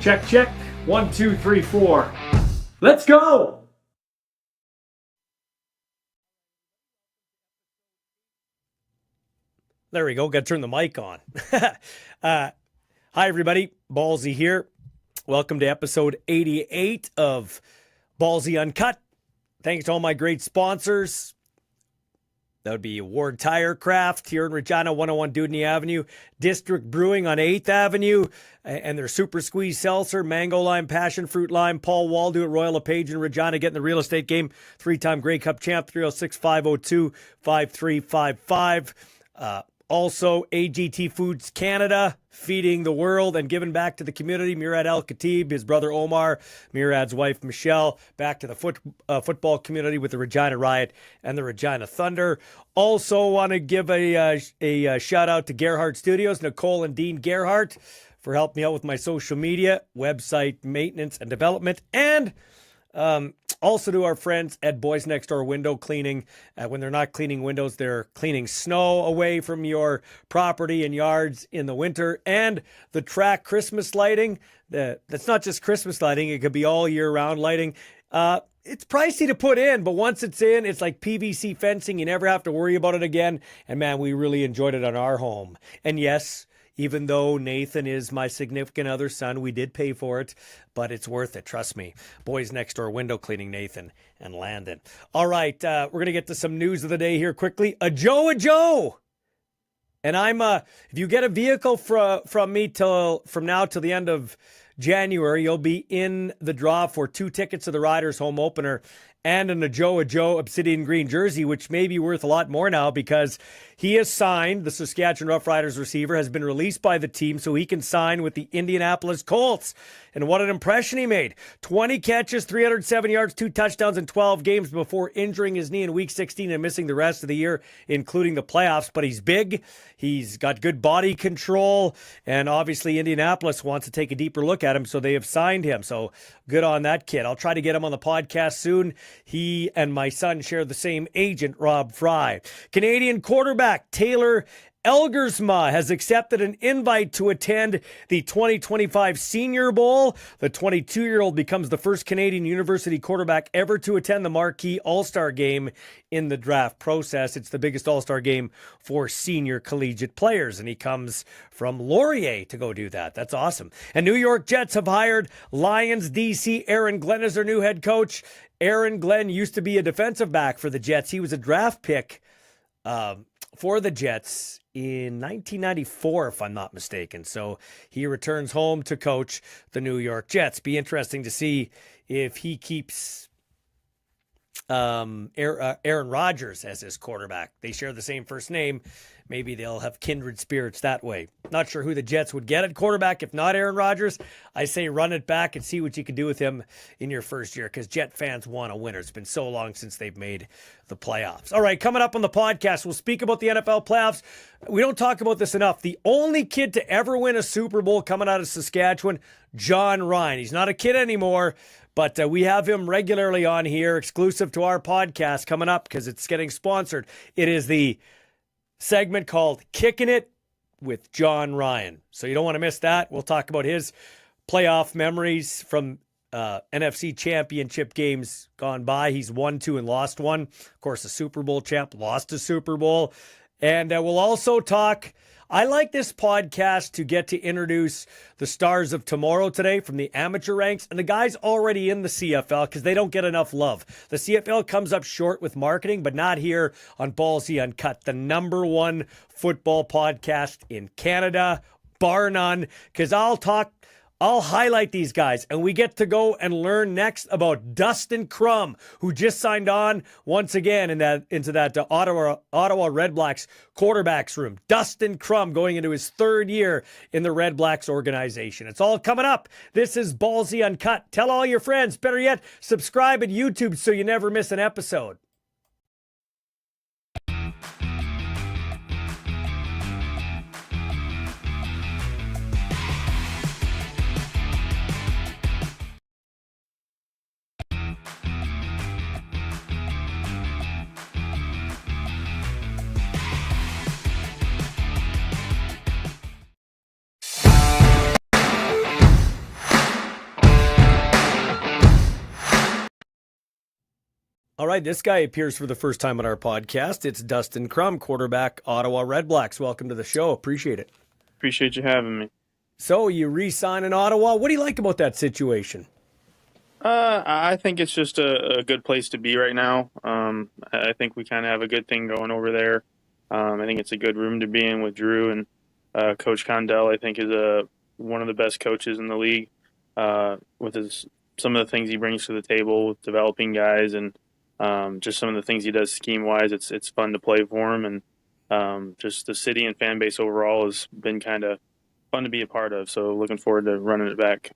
Check, check. 1, 2, 3, 4. Let's go! There we go. Got to turn the mic on. Hi, everybody. Ballsy here. Welcome to episode 88 of Ballsy Uncut. Thanks to all my great sponsors. That would be Ward Tire Craft here in Regina, 101 Dudney Avenue, District Brewing on 8th Avenue, and their Super Squeeze Seltzer, Mango Lime, Passion Fruit Lime, Paul Waldo at Royal LePage in Regina, getting the real estate game, 3-time Grey Cup champ, 306-502-5355. Also, AGT Foods Canada, feeding the world and giving back to the community. Murad Al-Khatib, his brother Omar, Murad's wife Michelle, back to the football community with the Regina Riot and the Regina Thunder. Also want to give a shout out to Gerhardt Studios, Nicole and Dean Gerhardt, for helping me out with my social media, website maintenance and development, and also to our friends at Boys Next Door Window Cleaning. When they're not cleaning windows, they're cleaning snow away from your property and yards in the winter. And the Track Christmas lighting, that's not just Christmas lighting. It could be all year-round lighting. It's pricey to put in, but once it's in, it's like PVC fencing. You never have to worry about it again. And man, we really enjoyed it on our home. And yes, even though Nathan is my significant other's son, we did pay for it, but it's worth it. Trust me. Boys Next Door Window Cleaning, Nathan and Landon. All right, we're going to get to some news of the day here quickly. A Joe. And if you get a vehicle from me from now till the end of January, you'll be in the draw for 2 tickets to the Riders home opener and a Joe Obsidian Green jersey, which may be worth a lot more now because he has signed. The Saskatchewan Roughriders receiver has been released by the team so he can sign with the Indianapolis Colts. And what an impression he made. 20 catches, 307 yards, 2 touchdowns in 12 games before injuring his knee in Week 16 and missing the rest of the year, including the playoffs. But he's big. He's got good body control. And obviously Indianapolis wants to take a deeper look at him, so they have signed him. So good on that kid. I'll try to get him on the podcast soon. He and my son share the same agent, Rob Fry. Canadian quarterback Taylor Elgersma has accepted an invite to attend the 2025 Senior Bowl. The 22-year-old becomes the first Canadian university quarterback ever to attend the marquee All-Star game in the draft process. It's the biggest All-Star game for senior collegiate players, and he comes from Laurier to go do that. That's awesome. And New York Jets have hired Lions DC Aaron Glenn as their new head coach. Aaron Glenn used to be a defensive back for the Jets. He was a draft pick for the Jets in 1994, if I'm not mistaken. So he returns home to coach the New York Jets. Be interesting to see if he keeps Aaron Rodgers as his quarterback. They share the same first name. Maybe they'll have kindred spirits that way. Not sure who the Jets would get at quarterback if not Aaron Rodgers. I say run it back and see what you can do with him in your first year because Jet fans want a winner. It's been so long since they've made the playoffs. All right, coming up on the podcast, we'll speak about the NFL playoffs. We don't talk about this enough. The only kid to ever win a Super Bowl coming out of Saskatchewan, John Ryan. He's not a kid anymore, but we have him regularly on here, exclusive to our podcast coming up because it's getting sponsored. It is the segment called Kickin' It with John Ryan. So you don't want to miss that. We'll talk about his playoff memories from NFC Championship games gone by. He's won 2 and lost 1. Of course, a Super Bowl champ, lost a Super Bowl. And we'll also talk. I like this podcast to get to introduce the stars of tomorrow today from the amateur ranks and the guys already in the CFL because they don't get enough love. The CFL comes up short with marketing, but not here on Ballsy Uncut, the #1 football podcast in Canada, bar none, because I'll highlight these guys, and we get to go and learn next about Dustin Crum, who just signed on once again into that Ottawa Redblacks quarterbacks room. Dustin Crum going into his 3rd year in the Redblacks organization. It's all coming up. This is Ballsy Uncut. Tell all your friends. Better yet, subscribe at YouTube so you never miss an episode. All right, this guy appears for the first time on our podcast. It's Dustin Crum, quarterback, Ottawa Redblacks. Welcome to the show. Appreciate it. Appreciate you having me. So you re-sign in Ottawa. What do you like about that situation? I think it's just a good place to be right now. I think we kind of have a good thing going over there. I think it's a good room to be in with Drew, and Coach Condell, I think, is one of the best coaches in the league with some of the things he brings to the table with developing guys, and just some of the things he does scheme-wise. It's fun to play for him, and just the city and fan base overall has been kind of fun to be a part of. So looking forward to running it back.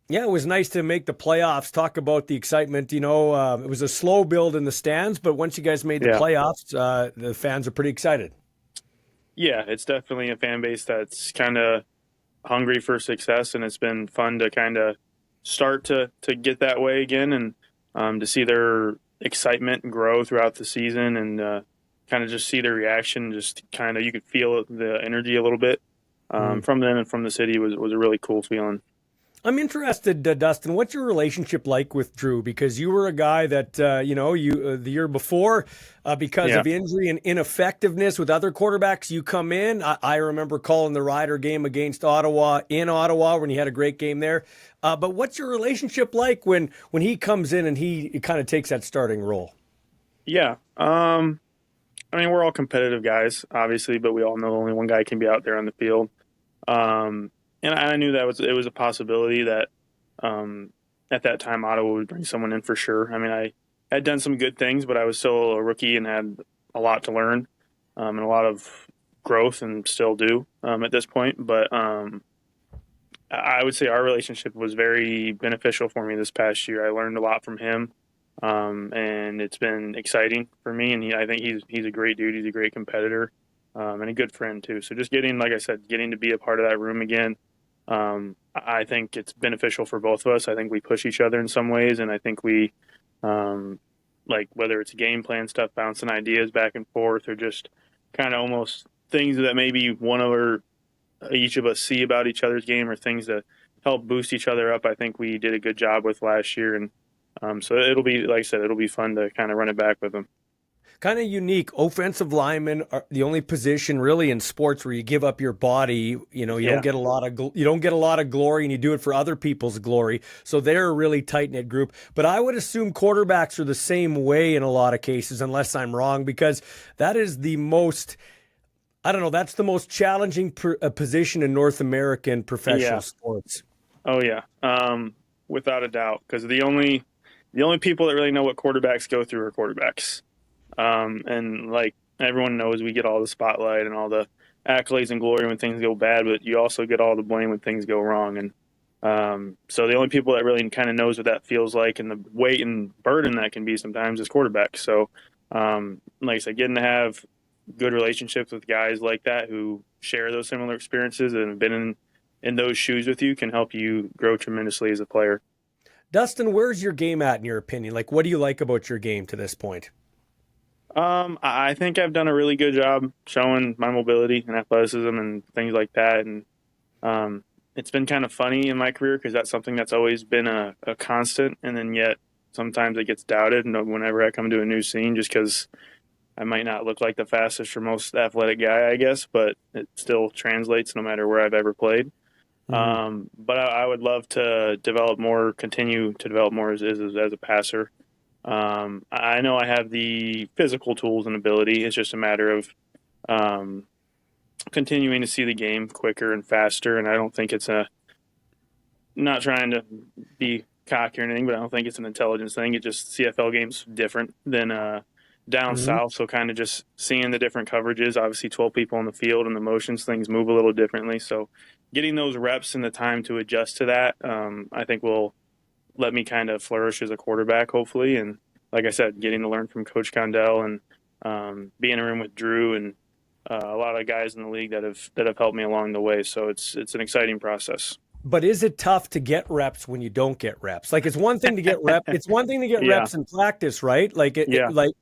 Yeah, it was nice to make the playoffs. Talk about the excitement. It was a slow build in the stands, but once you guys made the playoffs, the fans are pretty excited. Yeah, it's definitely a fan base that's kind of hungry for success, and it's been fun to kind of start to get that way again, and to see their excitement grow throughout the season, and kind of just see their reaction. Just kind of, you could feel the energy a little bit from them and from the city. Was a really cool feeling. I'm interested, Dustin, what's your relationship like with Drew? Because you were a guy that, the year before, because of injury and ineffectiveness with other quarterbacks, you come in. I remember calling the Ryder game against Ottawa in Ottawa when he had a great game there. But what's your relationship like when he comes in and he kind of takes that starting role? Yeah. I mean, we're all competitive guys, obviously, but we all know only one guy can be out there on the field. And I knew that it was a possibility that at that time Ottawa would bring someone in for sure. I mean, I had done some good things, but I was still a rookie and had a lot to learn and a lot of growth, and still do at this point. But I would say our relationship was very beneficial for me this past year. I learned a lot from him, and it's been exciting for me. And I think he's a great dude. He's a great competitor. And a good friend too. So just getting to be a part of that room again, I think it's beneficial for both of us. I think we push each other in some ways, and I think we, whether it's game plan stuff, bouncing ideas back and forth, or just kind of almost things that maybe each of us see about each other's game, or things that help boost each other up. I think we did a good job with last year, and so it'll be, like I said, it'll be fun to kind of run it back with him. Kind of unique. Offensive linemen are the only position really in sports where you give up your body. You don't get a lot of glory, and you do it for other people's glory. So they're a really tight knit group. But I would assume quarterbacks are the same way in a lot of cases, unless I'm wrong, because that is the most. I don't know. That's the most challenging position in North American professional sports. Oh yeah, without a doubt. Because the only people that really know what quarterbacks go through are quarterbacks. And like everyone knows, we get all the spotlight and all the accolades and glory when things go bad, but you also get all the blame when things go wrong. And so the only people that really kind of knows what that feels like, and the weight and burden that can be sometimes, is quarterbacks. So like I said, getting to have good relationships with guys like that who share those similar experiences and have been in those shoes with you can help you grow tremendously as a player. Dustin, where's your game at in your opinion? Like, what do you like about your game to this point? I think I've done a really good job showing my mobility and athleticism and things like that. And it's been kind of funny in my career because that's something that's always been a constant. And then yet sometimes it gets doubted whenever I come to a new scene, just because I might not look like the fastest or most athletic guy, I guess, but it still translates no matter where I've ever played. Mm-hmm. But I would love to continue to develop more as a passer. I know I have the physical tools and ability. It's just a matter of continuing to see the game quicker and faster. And I don't think it's not trying to be cocky or anything, but I don't think it's an intelligence thing. It just, CFL game's different than down south. So kind of just seeing the different coverages, obviously 12 people on the field and the motions, things move a little differently. So getting those reps and the time to adjust to that, I think will let me kind of flourish as a quarterback, hopefully. And like I said, getting to learn from Coach Condell and be in a room with Drew and a lot of guys in the league that have helped me along the way. So it's an exciting process. But is it tough to get reps when you don't get reps? Like, it's one thing to get reps. It's one thing to get reps in practice, right?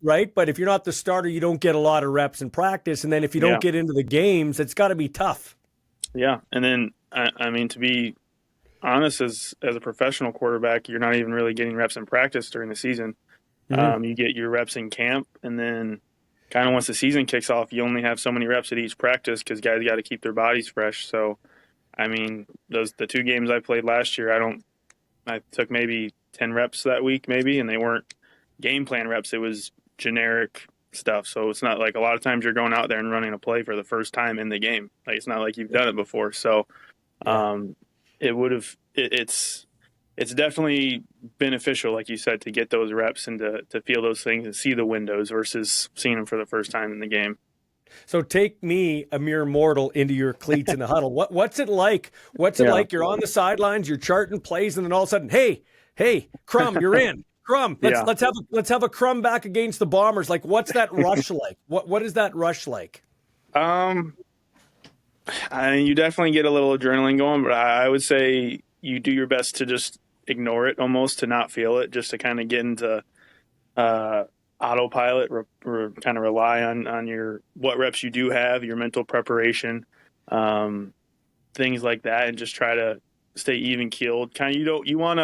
Right. But if you're not the starter, you don't get a lot of reps in practice. And then if you don't get into the games, it's got to be tough. Yeah. And then, I mean, to be honest, as a professional quarterback, you're not even really getting reps in practice during the season. You get your reps in camp, and then kind of once the season kicks off, you only have so many reps at each practice because guys got to keep their bodies fresh. So, I mean, the 2 games I played last year, I took maybe 10 reps that week, maybe, and they weren't game plan reps. It was generic stuff. So it's not like a lot of times you're going out there and running a play for the first time in the game. Like, it's not like you've done it before. So, it's definitely beneficial, like you said, to get those reps and to feel those things and see the windows versus seeing them for the first time in the game. So take me, a mere mortal, into your cleats in the huddle. What's it like? What's it like? You're on the sidelines, you're charting plays, and then all of a sudden, hey, Crum, you're in. Crum, let's have a Crum back against the Bombers. Like, what's that rush like? What is that rush like? You definitely get a little adrenaline going, but I would say you do your best to just ignore it, almost to not feel it, just to kind of get into autopilot, kind of rely on your what reps you do have, your mental preparation, things like that, and just try to stay even keeled. Kind of you want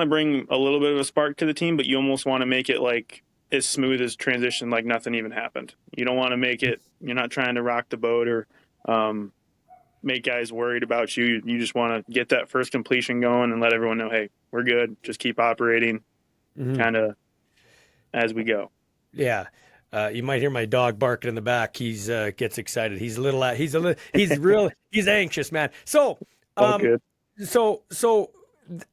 to bring a little bit of a spark to the team, but you almost want to make it like as smooth as transition, like nothing even happened. You don't want to make it. You're not trying to rock the boat or make guys worried about you. You just want to get that first completion going and let everyone know, hey, we're good. Just keep operating, kind of as we go. Yeah. You might hear my dog barking in the back. He's gets excited. He's anxious, man. So, Good. so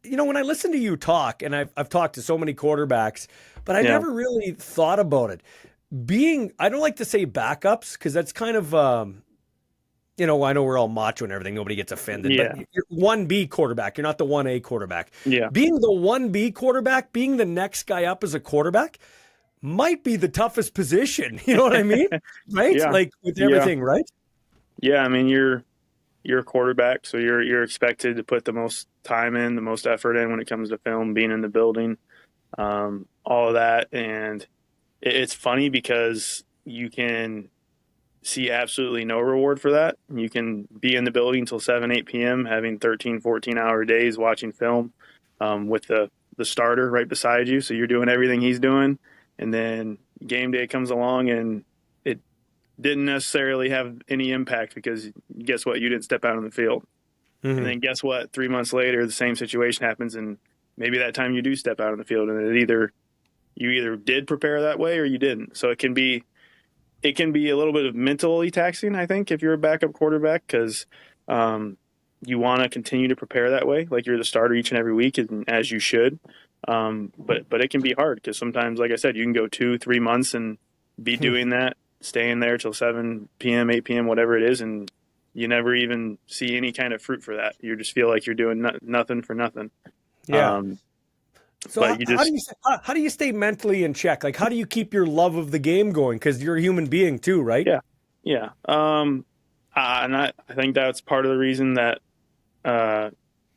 when I listen to you talk, and I've talked to so many quarterbacks, but I never really thought about it. I don't like to say backups because that's kind of, I know we're all macho and everything. Nobody gets offended. Yeah. But you're 1B quarterback. You're not the 1A quarterback. Yeah. Being the 1B quarterback, being the next guy up as a quarterback might be the toughest position. You know what I mean? Right? Yeah. Like with everything, right? Yeah. I mean, you're a quarterback, so you're expected to put the most time in, the most effort in when it comes to film, being in the building, all of that. And it's funny because you can see absolutely no reward for that. You can be in the building until 7, 8 p.m., having 13, 14-hour days watching film with the starter right beside you. So you're doing everything he's doing. And then game day comes along and it didn't necessarily have any impact because guess what? You didn't step out on the field. Mm-hmm. And then guess what? 3 months later, the same situation happens. And maybe that time you do step out on the field and you either did prepare that way or you didn't. So it can be a little bit of mentally taxing, I think, if you're a backup quarterback, because you want to continue to prepare that way, like you're the starter each and every week, and as you should. But it can be hard because sometimes, like I said, you can go 2-3 months and be doing that, staying there till 7 p.m., 8 p.m., whatever it is, and you never even see any kind of fruit for that. You just feel like you're doing nothing for nothing. Yeah. So how do you stay mentally in check? Like, how do you keep your love of the game going? Because you're a human being too, right? Yeah. And I think that's part of the reason that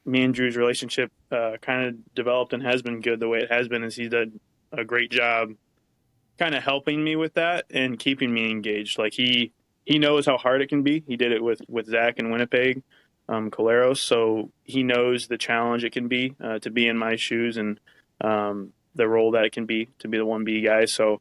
me and Drew's relationship kind of developed and has been good the way it has been, is he did a great job kind of helping me with that and keeping me engaged. Like he knows how hard it can be. He did it with Zach in Winnipeg, Coleros. So he knows the challenge it can be to be in my shoes and the role that it can be to be the 1B guy. So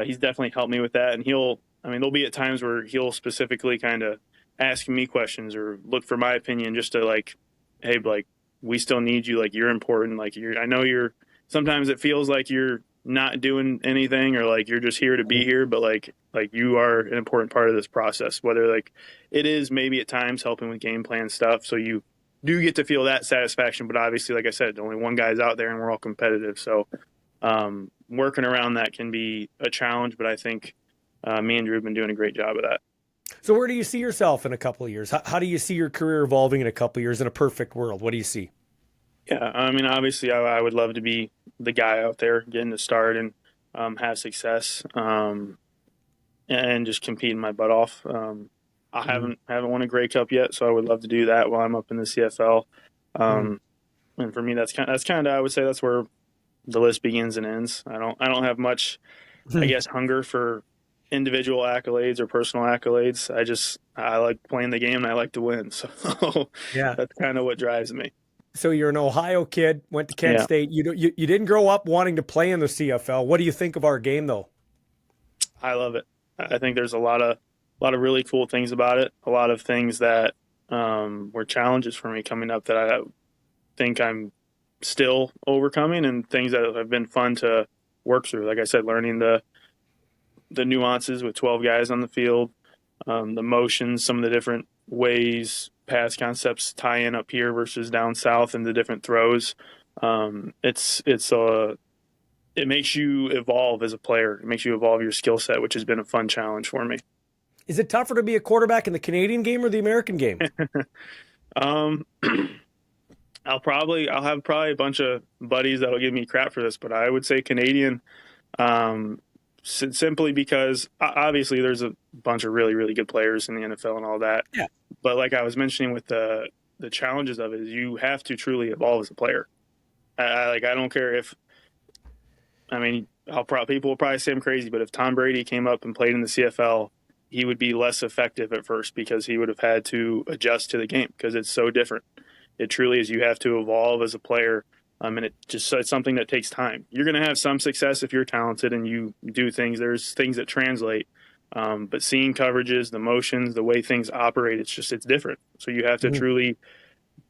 he's definitely helped me with that. And there'll be at times where he'll specifically kind of ask me questions or look for my opinion just to like, hey, like, we still need you. Like, you're important. Like, I know sometimes it feels like you're not doing anything or like you're just here to be here, but like you are an important part of this process, whether like it is maybe at times helping with game plan stuff. So you do get to feel that satisfaction, but obviously, like I said, only one guy's out there and we're all competitive. So working around that can be a challenge, but I think me and Drew have been doing a great job of that. So where do you see yourself in a couple of years? How do you see your career evolving in a couple of years in a perfect world? What do you see? Yeah, I mean, obviously, I would love to be the guy out there getting to start and have success and just competing my butt off. I haven't won a Grey Cup yet, so I would love to do that while I'm up in the CFL. And for me, that's kind of I would say that's where the list begins and ends. I don't have much, I guess, hunger for individual accolades or personal accolades. I like playing the game and I like to win. So yeah, that's kind of what drives me. So you're an Ohio kid, went to Kent Yeah, State. You didn't grow up wanting to play in the CFL. What do you think of our game, though? I love it. I think there's a lot of really cool things about it. A lot of things that were challenges for me coming up that I think I'm still overcoming, and things that have been fun to work through. Like I said, learning the nuances with 12 guys on the field, the motions, some of the different ways pass concepts tie in up here versus down south, and the different throws. It makes you evolve as a player. It makes you evolve your skill set, which has been a fun challenge for me. Is it tougher to be a quarterback in the Canadian game or the American game? Um, I'll have probably a bunch of buddies that'll give me crap for this, but I would say Canadian, simply because obviously there's a bunch of really, really good players in the NFL and all that. Yeah. But like I was mentioning with the challenges of it, is you have to truly evolve as a player. I don't care if, I mean, people will probably say I'm crazy, but if Tom Brady came up and played in the CFL, he would be less effective at first because he would have had to adjust to the game because it's so different. It truly is. You have to evolve as a player, and it's something that takes time. You're going to have some success if you're talented and you do things. There's things that translate, but seeing coverages, the motions, the way things operate, it's different. So you have to truly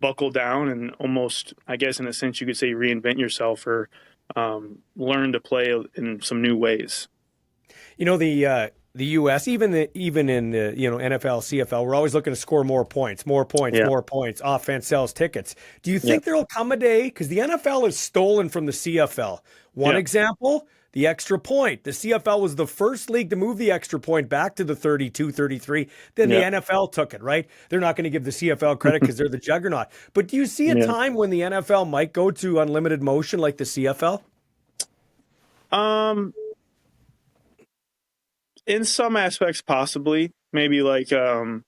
buckle down and almost, I guess, in a sense, you could say reinvent yourself or learn to play in some new ways. You know, the U.S., even in the NFL, CFL, we're always looking to score more points, more points. Offense sells tickets. Do you think there will come a day, because the NFL is stolen from the CFL? One example, the extra point. The CFL was the first league to move the extra point back to the 32, 33. Then the NFL took it, right? They're not going to give the CFL credit because they're the juggernaut. But do you see a time when the NFL might go to unlimited motion like the CFL? In some aspects, possibly. Maybe like, I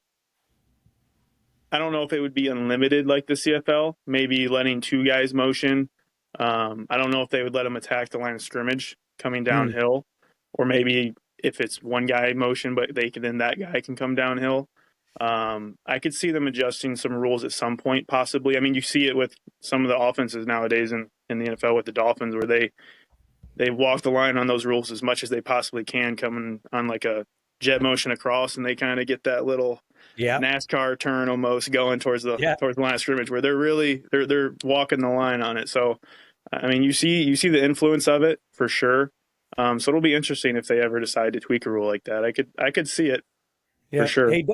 don't know if it would be unlimited like the CFL. Maybe letting two guys motion. I don't know if they would let them attack the line of scrimmage coming downhill, or maybe if it's one guy motion, but then that guy can come downhill. I could see them adjusting some rules at some point, possibly. I mean, you see it with some of the offenses nowadays in the NFL with the Dolphins, where they walk the line on those rules as much as they possibly can, coming on like a jet motion across, and they kind of get that little NASCAR turn almost going towards the line of scrimmage, where they're walking the line on it. So, I mean, you see the influence of it for sure. So it'll be interesting if they ever decide to tweak a rule like that. I could see it for sure. Hey,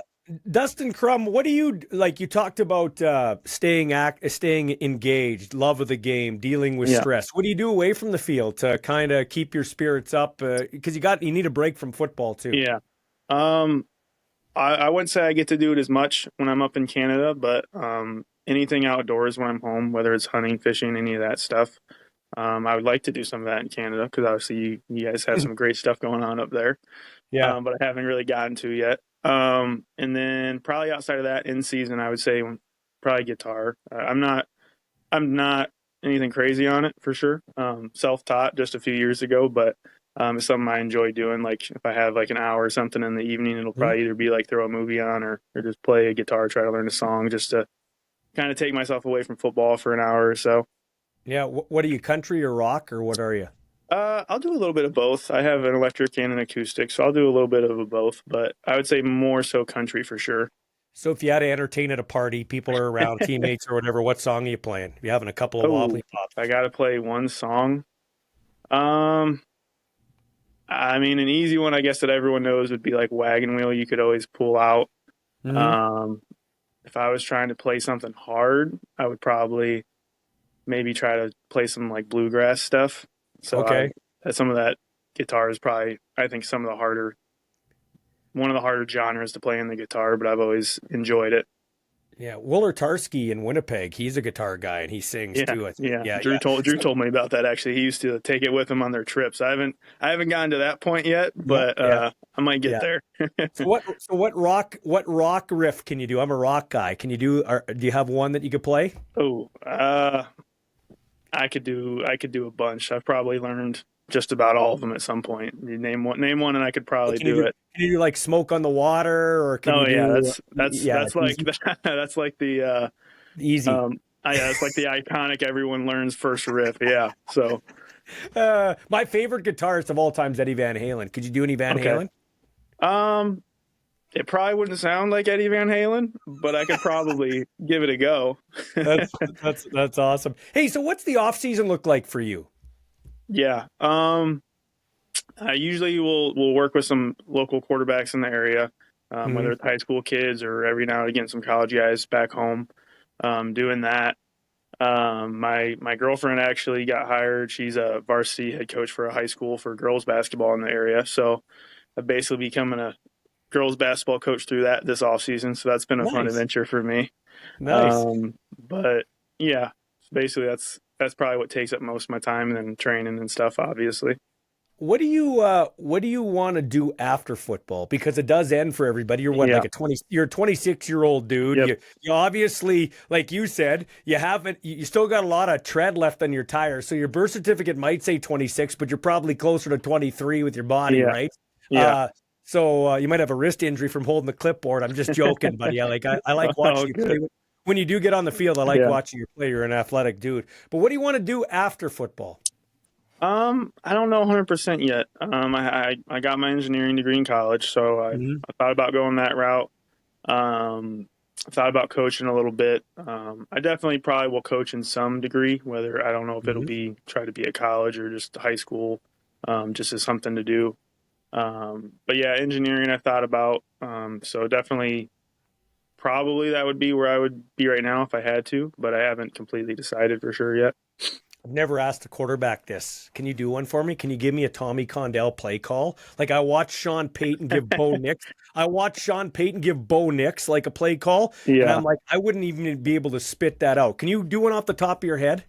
Dustin Crum, what do you like? You talked about staying engaged, love of the game, dealing with stress. What do you do away from the field to kind of keep your spirits up? Because you need a break from football too. Yeah, I wouldn't say I get to do it as much when I'm up in Canada, but anything outdoors when I'm home, whether it's hunting, fishing, any of that stuff, I would like to do some of that in Canada because obviously you guys have some great stuff going on up there. Yeah, but I haven't really gotten to yet. And then probably outside of that, in season, I would say probably guitar. I'm not anything crazy on it for sure. Self-taught just a few years ago, but it's something I enjoy doing. Like if I have like an hour or something in the evening, it'll probably either be like throw a movie on or just play a guitar, try to learn a song just to kind of take myself away from football for an hour or so. Yeah. What are you, country or rock, or what are you? I'll do a little bit of both. I have an electric and an acoustic, so I'll do a little bit of both, but I would say more so country for sure. So if you had to entertain at a party, people are around, teammates or whatever, what song are you playing? You having a couple of wobbly pops? I got to play one song. I mean, an easy one, I guess, that everyone knows would be like Wagon Wheel. You could always pull out. If I was trying to play something hard, I would probably maybe try to play some like bluegrass stuff. So some of that guitar is probably, I think, one of the harder genres to play in the guitar, but I've always enjoyed it. Yeah, Willer Tarski in Winnipeg, he's a guitar guy and he sings too. Drew told me about that actually. He used to take it with him on their trips. I haven't gotten to that point yet, but I might get there. So what rock riff can you do? I'm a rock guy. Can you do? Do you have one that you could play? I could do a bunch. I've probably learned just about all of them at some point. You name one, and I could probably do it. Can you do like Smoke on the Water, or can that's like that's like the easy. Yeah, it's like the iconic everyone learns first riff. Yeah. So My favorite guitarist of all time is Eddie Van Halen. Could you do any Van okay. Halen? It probably wouldn't sound like Eddie Van Halen, but I could probably give it a go. That's that's awesome. Hey, so what's the off season look like for you? Yeah. I usually will work with some local quarterbacks in the area, whether it's high school kids or every now and again some college guys back home. Doing that. My girlfriend actually got hired. She's a varsity head coach for a high school for girls basketball in the area. So I've basically becoming a girls basketball coach through that this off season. So that's been a fun adventure for me. Nice. But yeah, basically that's probably what takes up most of my time, and then training and stuff, obviously. What do you want to do after football? Because it does end for everybody. You're like you're a 26-year-old dude. Yep. You obviously, like you said, you still got a lot of tread left on your tires. So your birth certificate might say 26, but you're probably closer to 23 with your body, right? Yeah. So you might have a wrist injury from holding the clipboard. I'm just joking, buddy. I like watching you play. When you do get on the field, I like watching you play. You're an athletic dude. But what do you want to do after football? I don't know 100% yet. I got my engineering degree in college, so I thought about going that route. I thought about coaching a little bit. I definitely probably will coach in some degree, whether I don't know if it'll be try to be at college or just high school, just as something to do. But yeah, engineering I thought about. So definitely probably that would be where I would be right now if I had to, but I haven't completely decided for sure yet. I've never asked a quarterback this. Can you do one for me? Can you give me a Tommy Condell play call? Like I watched Sean Payton give Bo Nix. Like a play call. Yeah. And I'm like, I wouldn't even be able to spit that out. Can you do one off the top of your head?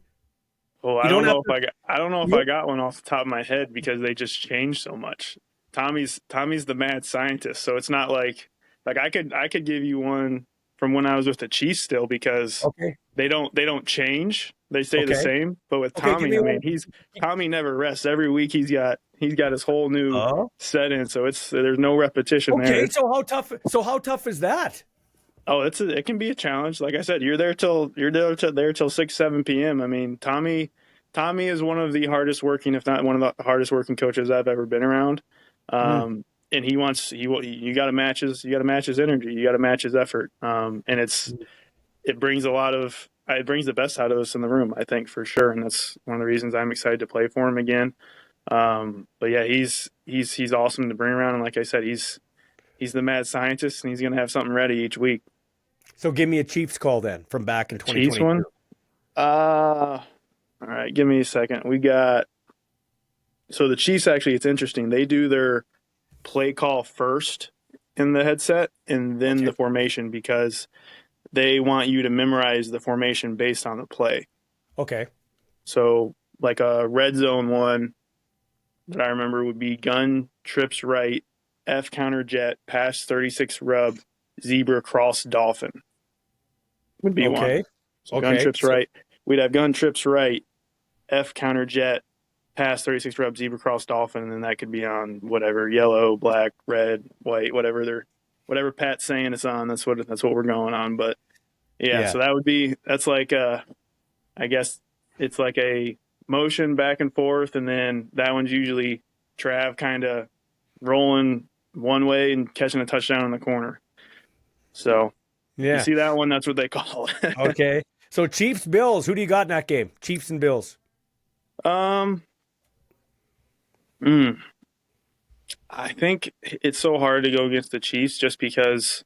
Well, I don't know if I got one off the top of my head because they just changed so much. Tommy's the mad scientist, so it's not like I could give you one from when I was with the Chiefs still because they don't change. They stay the same. But with Tommy, I mean, Tommy never rests. Every week he's got his whole new set in, so there's no repetition there. Okay, so how tough is that? Oh, it can be a challenge. Like I said, you're there till 6-7 p.m. I mean, Tommy is one of the hardest working, if not one of the hardest working coaches I've ever been around. And you got to match his energy, you got to match his effort. And it brings the best out of us in the room, I think, for sure. And that's one of the reasons I'm excited to play for him again. But yeah, he's awesome to bring around. And like I said, he's the mad scientist, and he's going to have something ready each week. So give me a Chiefs call then from back in 2022. Chiefs one? All right, give me a second. So the Chiefs, actually, it's interesting. They do their play call first in the headset and then the formation because they want you to memorize the formation based on the play. Okay. So like a red zone one that I remember would be gun, trips right, F counter jet, pass 36 rub, zebra cross dolphin. Would be one. So gun trips right. We'd have gun trips right, F counter jet, pass 36 rub, zebra cross dolphin, and then that could be on whatever, yellow, black, red, white, whatever Pat's saying it's on. That's what we're going on. But yeah. So that's like I guess it's like a motion back and forth, and then that one's usually Trav kind of rolling one way and catching a touchdown in the corner. So you see that one, that's what they call it. Okay. So Chiefs, Bills, who do you got in that game? Chiefs and Bills. I think it's so hard to go against the Chiefs just because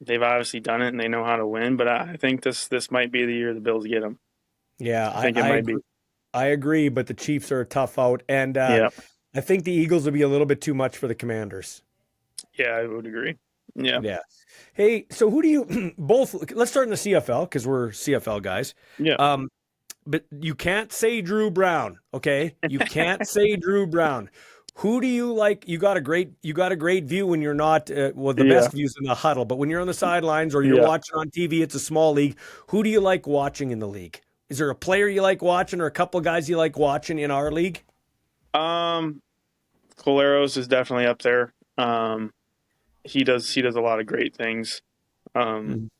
they've obviously done it and they know how to win. But I think this might be the year the Bills get them. Yeah, I think it might be. I agree, but the Chiefs are a tough out, and I think the Eagles will be a little bit too much for the Commanders. Yeah, I would agree. Yeah. Hey, so who do you both? Let's start in the CFL because we're CFL guys. Yeah. But you can't say Drew Brown, okay? You can't say Drew Brown. Who do you like? You got a great view when you're not the best views in the huddle, but when you're on the sidelines or you're watching on TV, it's a small league. Who do you like watching in the league? Is there a player you like watching or a couple of guys you like watching in our league? Coleros is definitely up there. He does a lot of great things. And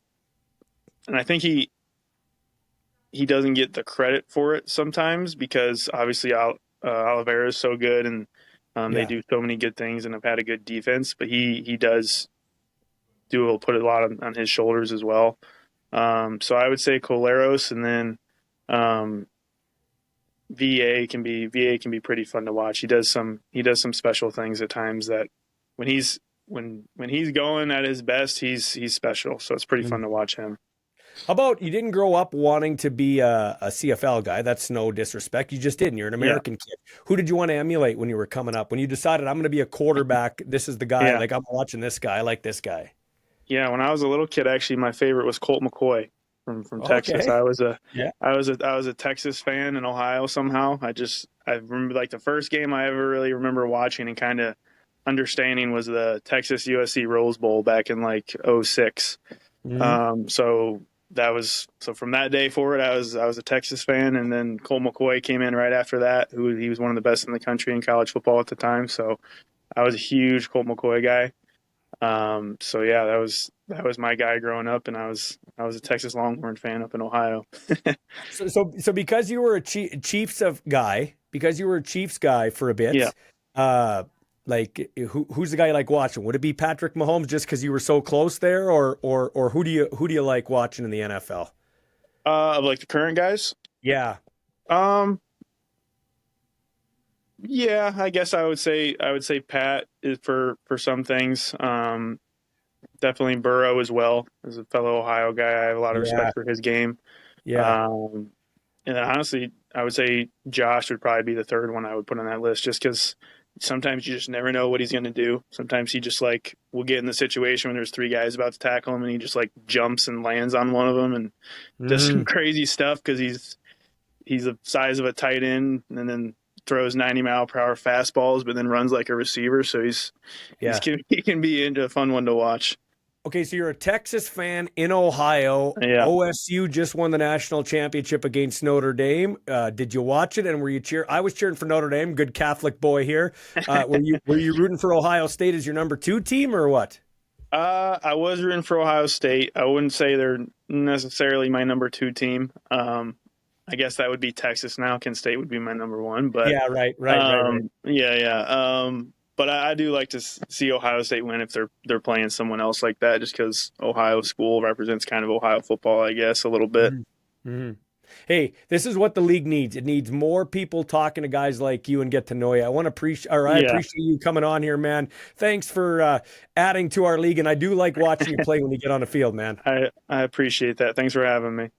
I think he doesn't get the credit for it sometimes because obviously Oliveira is so good and they do so many good things and have had a good defense, but he does put a lot on his shoulders as well. So I would say Coleros, and then VA can be pretty fun to watch. He does some special things at times that when he's going at his best, he's special. So it's pretty fun to watch him. How about you didn't grow up wanting to be a CFL guy? That's no disrespect. You just didn't. You're an American kid. Who did you want to emulate when you were coming up? When you decided I'm going to be a quarterback, this is the guy. Like I'm watching this guy. I like this guy. Yeah, when I was a little kid, actually, my favorite was Colt McCoy from Texas. I was a Texas fan in Ohio somehow. I remember like the first game I ever really remember watching and kind of understanding was the Texas USC Rose Bowl back in like 06. So from that day forward, I was a Texas fan, and then Colt McCoy came in right after that. He was one of the best in the country in college football at the time. So I was a huge Colt McCoy guy. That was my guy growing up, and I was a Texas Longhorn fan up in Ohio. so because you were a Chiefs guy for a bit, like who's the guy you like watching? Would it be Patrick Mahomes just because you were so close there, or who do you like watching in the NFL? Of like the current guys? Yeah. Yeah, I guess I would say Pat is for some things. Definitely Burrow as well. As a fellow Ohio guy, I have a lot of respect for his game. Yeah. And then honestly, I would say Josh would probably be the third one I would put on that list, just because sometimes you just never know what he's going to do. Sometimes he just will get in the situation when there's three guys about to tackle him, and he just like jumps and lands on one of them and does some crazy stuff because he's the size of a tight end, and then throws 90-mile-per-hour fastballs, but then runs like a receiver. So he can be a fun one to watch. Okay, so you're a Texas fan in Ohio. Yeah. OSU just won the national championship against Notre Dame. Did you watch it, and were you cheering? I was cheering for Notre Dame. Good Catholic boy here. Were you rooting for Ohio State as your number 2 team, or what? I was rooting for Ohio State. I wouldn't say they're necessarily my number 2 team. I guess that would be Texas now. Kent State would be my number 1. But yeah, right. But I do like to see Ohio State win if they're playing someone else like that, just because Ohio school represents kind of Ohio football, I guess, a little bit. Mm-hmm. Hey, this is what the league needs. It needs more people talking to guys like you and get to know you. I appreciate you coming on here, man. Thanks for adding to our league, and I do like watching you play when you get on the field, man. I appreciate that. Thanks for having me.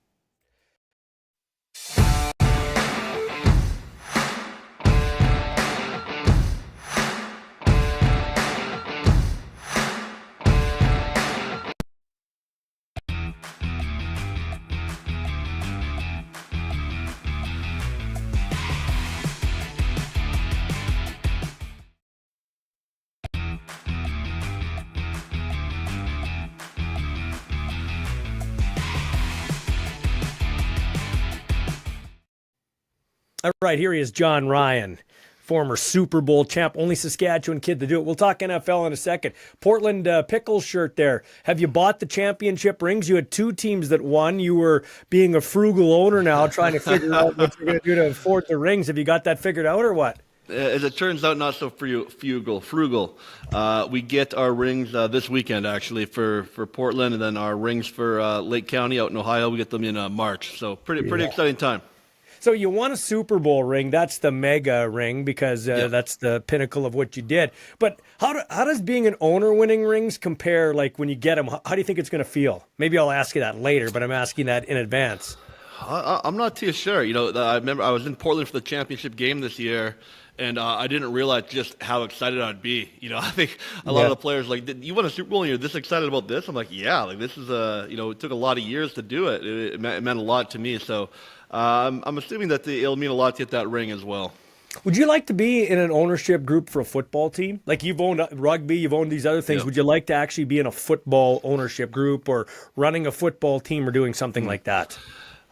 All right, here he is, John Ryan, former Super Bowl champ, only Saskatchewan kid to do it. We'll talk NFL in a second. Portland Pickles shirt there. Have you bought the championship rings? You had 2 teams that won. You were being a frugal owner now, trying to figure out what you're going to do to afford the rings. Have you got that figured out or what? As it turns out, not so frugal. We get our rings this weekend, actually, for Portland, and then our rings for Lake County out in Ohio. We get them in March. So pretty exciting time. So you won a Super Bowl ring. That's the mega ring because that's the pinnacle of what you did. But how does being an owner winning rings compare, like when you get them? How do you think it's going to feel? Maybe I'll ask you that later, but I'm asking that in advance. I'm not too sure. I remember I was in Portland for the championship game this year, and I didn't realize just how excited I'd be. I think a lot of the players you won a Super Bowl and you're this excited about this? I'm like, yeah, this is it took a lot of years to do it. It meant a lot to me. So I'm assuming that it'll mean a lot to get that ring as well. Would you like to be in an ownership group for a football team? Like you've owned rugby, you've owned these other things. Yep. Would you like to actually be in a football ownership group or running a football team or doing something like that?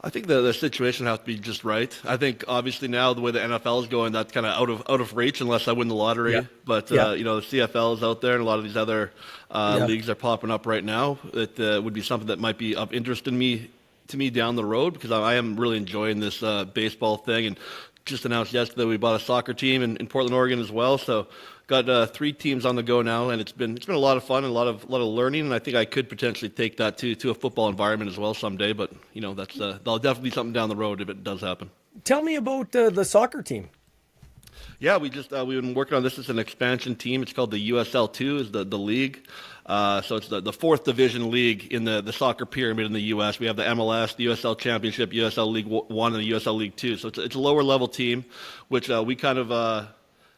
I think the situation has to be just right. I think obviously now the way the NFL is going, that's kind of out of reach unless I win the lottery. Yeah. But the CFL is out there, and a lot of these other leagues are popping up right now. It would be something that might be of interest in me to me down the road because I am really enjoying this baseball thing, and just announced yesterday we bought a soccer team in Portland, Oregon as well. So got 3 teams on the go now, and it's been a lot of fun and a lot of learning, and I think I could potentially take that to a football environment as well someday. But that's that'll definitely be something down the road if it does happen. Tell me about the soccer team. Yeah, we've been working on this as an expansion team. It's called the USL2, is the league. So it's the 4th division league in the soccer pyramid in the U.S. We have the MLS, the USL Championship, USL League 1, and the USL League 2. So it's a lower level team, which we kind of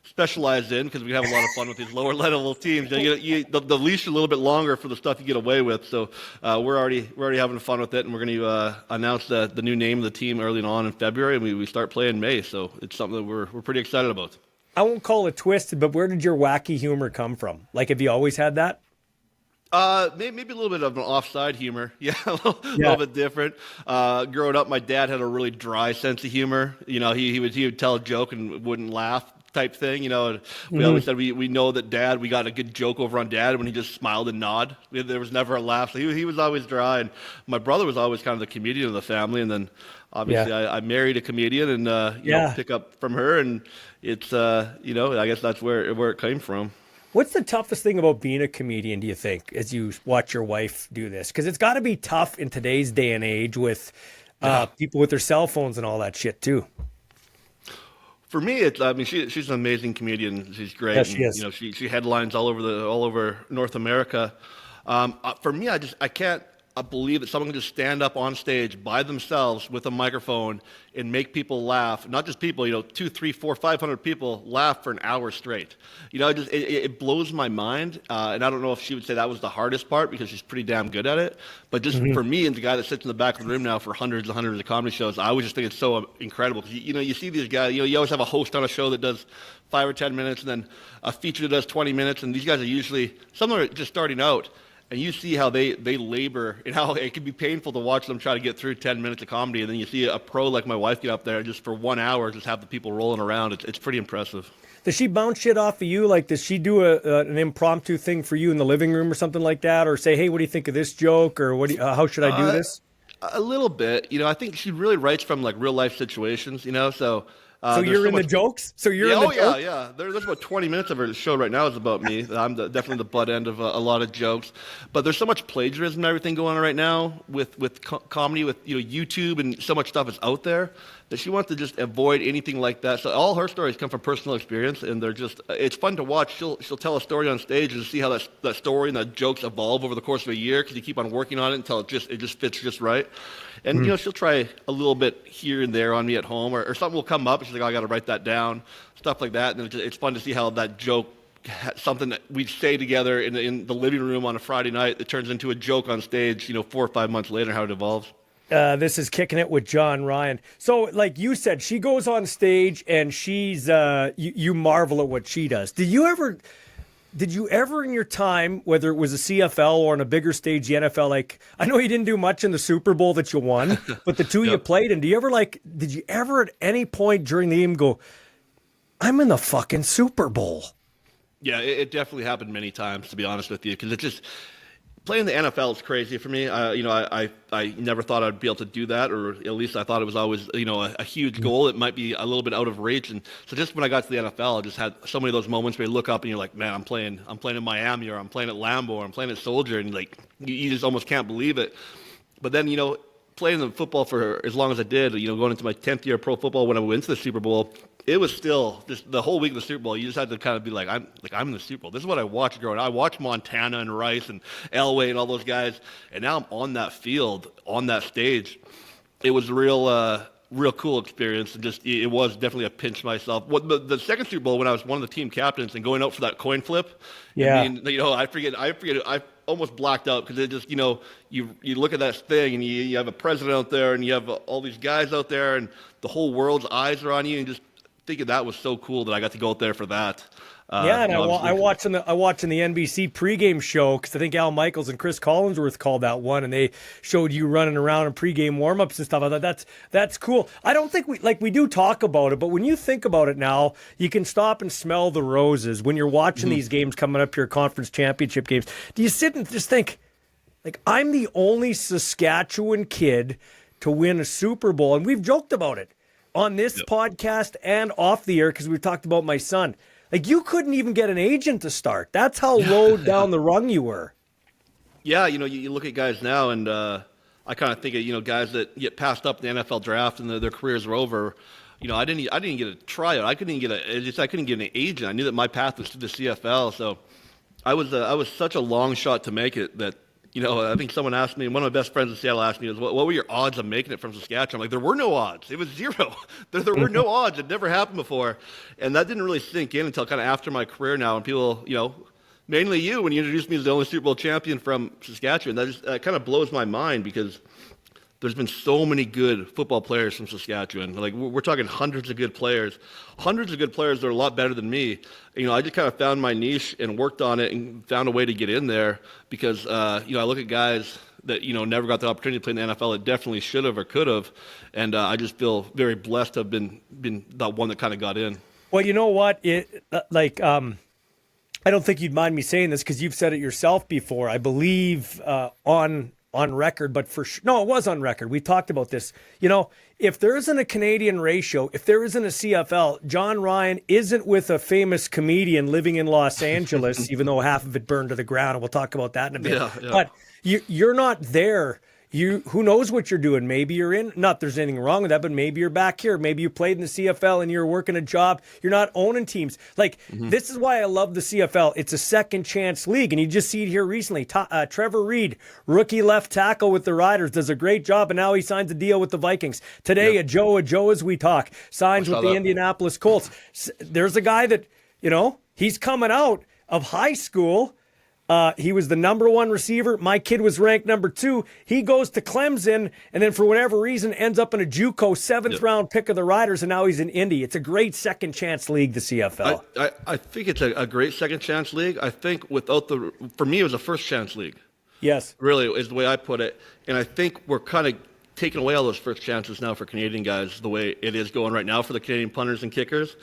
specialize in because we have a lot of fun with these lower level teams. The leash a little bit longer for the stuff you get away with. So we're already having fun with it, and we're going to announce the new name of the team early on in February, and we start playing in May. So it's something that we're pretty excited about. I won't call it twisted, but where did your wacky humor come from? Like, have you always had that? Maybe a little bit of an offside humor. Yeah, a little bit different. Growing up, my dad had a really dry sense of humor. He would tell a joke and wouldn't laugh type thing. We always said we know that Dad, we got a good joke over on Dad when he just smiled and nod. There was never a laugh. So he was always dry. And my brother was always kind of the comedian of the family. And then obviously I married a comedian and pick up from her. And it's, I guess that's where it came from. What's the toughest thing about being a comedian, do you think, as you watch your wife do this? Because it's got to be tough in today's day and age with people with their cell phones and all that shit, too. For me, she's an amazing comedian. She's great. Yes, she is. She headlines all over North America. For me, I can't believe that someone can just stand up on stage by themselves with a microphone and make people laugh. Not just people, 200, 300, 400, 500 people laugh for an hour straight. It blows my mind. And I don't know if she would say that was the hardest part because she's pretty damn good at it. But just for me and the guy that sits in the back of the room now for hundreds and hundreds of comedy shows, I always just think it's so incredible. Because, you see these guys, you always have a host on a show that does 5 or 10 minutes and then a feature that does 20 minutes. And these guys are usually, some of them are just starting out. And you see how they labor and how it can be painful to watch them try to get through 10 minutes of comedy. And then you see a pro like my wife get up there just for 1 hour, just have the people rolling around. It's pretty impressive. Does she bounce shit off of you? Like, does she do an impromptu thing for you in the living room or something like that? Or say, hey, what do you think of this joke? Or how should I do this? A little bit. I think she really writes from like real life situations, so... So you're in the jokes? So you're in the jokes? Yeah. There's about 20 minutes of her show right now is about me. I'm definitely the butt end of a lot of jokes. But there's so much plagiarism and everything going on right now with comedy, with YouTube, and so much stuff is out there that she wants to just avoid anything like that. So all her stories come from personal experience, and they're just it's fun to watch. She'll tell a story on stage and see how that story and the jokes evolve over the course of a year because you keep on working on it until it just fits just right. And she'll try a little bit here and there on me at home, or something will come up and she's like, oh, I got to write that down, stuff like that. And it's fun to see how that joke, something that we say together in the living room on a Friday night, that turns into a joke on stage 4 or 5 months later, how it evolves. This is Kicking It with John Ryan. So, like you said, she goes on stage and she's you marvel at what she does. Did you ever in your time, whether it was a CFL or on a bigger stage, the NFL, like, I know you didn't do much in the Super Bowl that you won, but the two you played in, did you ever at any point during the game go, I'm in the fucking Super Bowl? Yeah, it definitely happened many times, to be honest with you, because it's just, playing the NFL is crazy for me. I never thought I'd be able to do that, or at least I thought it was always, a huge goal. It might be a little bit out of reach. And so just when I got to the NFL, I just had so many of those moments where you look up and you're like, man, I'm playing in Miami, or I'm playing at Lambeau, or I'm playing at Soldier, and like you just almost can't believe it. But then, playing the football for as long as I did, going into my 10th year of pro football, when I went to the Super Bowl, it was still just the whole week of the Super Bowl. You just had to kind of be like, I'm in the Super Bowl. This is what I watched growing up. I watched Montana and Rice and Elway and all those guys, and now I'm on that field, on that stage. It was a real cool experience, and just it was definitely a pinch myself. The second Super Bowl, when I was one of the team captains and going out for that coin flip, I forget. I almost blacked out because it just you look at that thing and you have a president out there and you have all these guys out there and the whole world's eyes are on you, and just thinking that was so cool that I got to go out there for that. And I watched in the NBC pregame show, because I think Al Michaels and Chris Collinsworth called that one, and they showed you running around in pregame warmups and stuff. I thought that's cool. I don't think we do talk about it, but when you think about it now, you can stop and smell the roses when you're watching these games coming up, your conference championship games. Do you sit and just think, like, I'm the only Saskatchewan kid to win a Super Bowl. And we've joked about it on this podcast and off the air because we've talked about my son. Like, you couldn't even get an agent to start. That's how low down the rung you were. Yeah, you look at guys now, and I kind of think of guys that get passed up in the NFL draft and their careers are over. I didn't get a tryout. I couldn't get an agent. I knew that my path was to the CFL. So I was such a long shot to make it that I think someone asked me, one of my best friends in Seattle asked me, what were your odds of making it from Saskatchewan? I'm like, there were no odds. It was zero. There were no odds. It never happened before, and that didn't really sink in until kind of after my career now, and people mainly you, when you introduced me as the only Super Bowl champion from Saskatchewan, that kind of blows my mind because there's been so many good football players from Saskatchewan. Like, we're talking hundreds of good players that are a lot better than me. I just kind of found my niche and worked on it and found a way to get in there because, I look at guys that, never got the opportunity to play in the NFL that definitely should have or could have. And I just feel very blessed to have been the one that kind of got in. Well, you know what? I don't think you'd mind me saying this because you've said it yourself before. I believe on record, but no, it was on record. We talked about this. If there isn't a Canadian ratio, if there isn't a CFL, John Ryan isn't with a famous comedian living in Los Angeles, even though half of it burned to the ground. And we'll talk about that in a bit. Yeah. But you're not there. Who knows what you're doing? Maybe you're in, not there's anything wrong with that, but maybe you're back here. Maybe you played in the CFL and you're working a job. You're not owning teams. This is why I love the CFL. It's a second chance league. And you just see it here recently. Trevor Reed, rookie left tackle with the Riders, does a great job. And now he signs a deal with the Vikings. Today, a Joe as we talk, signs with the Indianapolis Colts. There's a guy that, he's coming out of high school. He was the number one receiver. My kid was ranked number 2. He goes to Clemson, and then for whatever reason ends up in a JUCO 7th round pick of the Riders, and now he's in Indy. It's a great second chance league, the CFL. I think it's a great second chance league. I think for me, it was a first chance league. Yes. Really is the way I put it. And I think we're kind of taking away all those first chances now for Canadian guys, the way it is going right now for the Canadian punters and kickers.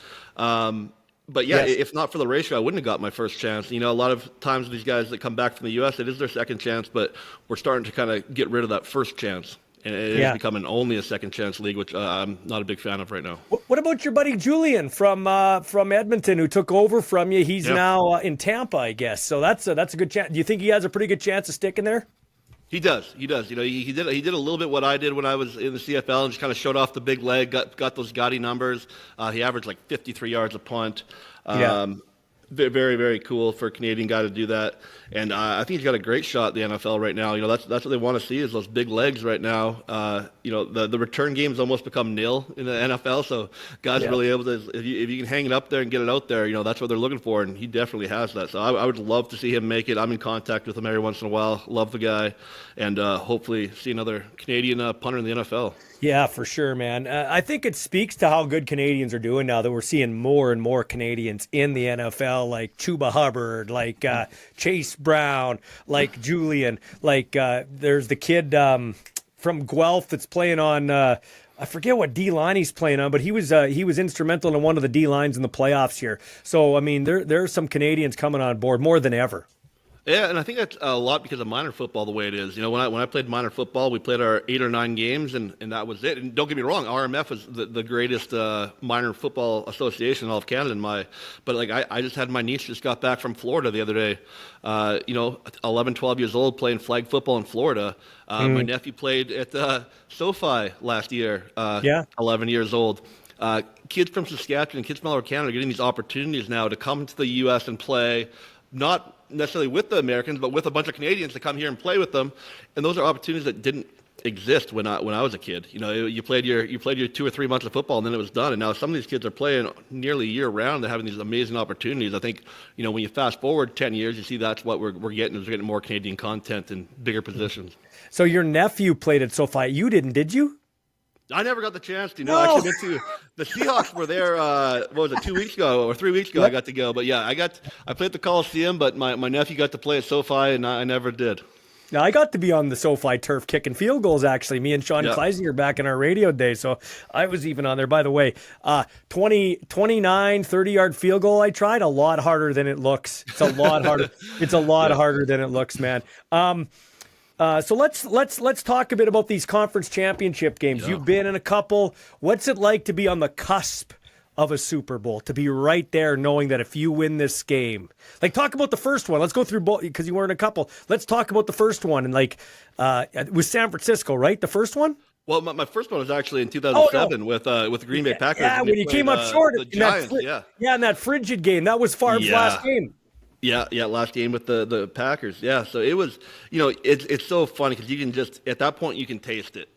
But if not for the ratio, I wouldn't have got my first chance. A lot of times these guys that come back from the U.S., it is their second chance, but we're starting to kind of get rid of that first chance. And it is becoming only a second chance league, which I'm not a big fan of right now. What about your buddy Julian from Edmonton who took over from you? He's now in Tampa, I guess. So that's a good chance. Do you think he has a pretty good chance of sticking there? He does. He did a little bit what I did when I was in the CFL and just kind of showed off the big leg, got those gaudy numbers. He averaged like 53 yards a punt. Very, very cool for a Canadian guy to do that. And I think he's got a great shot at the NFL right now. That's what they want to see is those big legs right now. The return game's almost become nil in the NFL. So guys are really able to, if you can hang it up there and get it out there, that's what they're looking for. And he definitely has that. So I would love to see him make it. I'm in contact with him every once in a while. Love the guy. And hopefully see another Canadian punter in the NFL. Yeah, for sure, man. I think it speaks to how good Canadians are doing now that we're seeing more and more Canadians in the NFL, like Chuba Hubbard, like Chase Brown, like Julian, like there's the kid from Guelph that's playing on I forget what D line he's playing on, but he was instrumental in one of the D lines in the playoffs here. So I mean, there are some Canadians coming on board more than ever. Yeah, and I think that's a lot because of minor football the way it is. When I played minor football, we played our 8 or 9 games, and that was it. And don't get me wrong, RMF was the greatest minor football association in all of Canada. But I just had my niece just got back from Florida the other day. 11, 12 years old playing flag football in Florida. My nephew played at SoFi last year. 11 years old. Kids from Saskatchewan and kids from all over Canada are getting these opportunities now to come to the U.S. and play, not necessarily with the Americans, but with a bunch of Canadians to come here and play with them. And those are opportunities that didn't exist when I was a kid. You played your 2 or 3 months of football and then it was done. And now some of these kids are playing nearly year round. They're having these amazing opportunities. I think, when you fast forward 10 years, you see that's what we're getting is we're getting more Canadian content and bigger positions. So your nephew played at SoFi. You didn't, did you? I never got the chance to. No. I actually went to the Seahawks were there. What was it, 2 weeks ago or 3 weeks ago? I got to go, but I played at the Coliseum, but my nephew got to play at SoFi, and I never did. Now, I got to be on the SoFi turf kicking field goals, actually. Me and Sean Kleisinger back in our radio days, so I was even on there. By the way, 29, 30-yard field goal I tried, a lot harder than it looks. It's a lot harder. It's a lot harder than it looks, man. So let's talk a bit about these conference championship games. Yeah. You've been in a couple. What's it like to be on the cusp of a Super Bowl, to be right there knowing that if you win this game, like talk about the first one. Let's go through both because you were in a couple. Let's talk about the first one. And it was San Francisco, right? The first one? Well, my first one was actually in 2007 with the Green Bay Packers. Yeah, when you came up short. The Giants, in that frigid game. That was Favre's last game. Yeah, last game with the Packers. Yeah, so it was, it's so funny because you can just at that point you can taste it.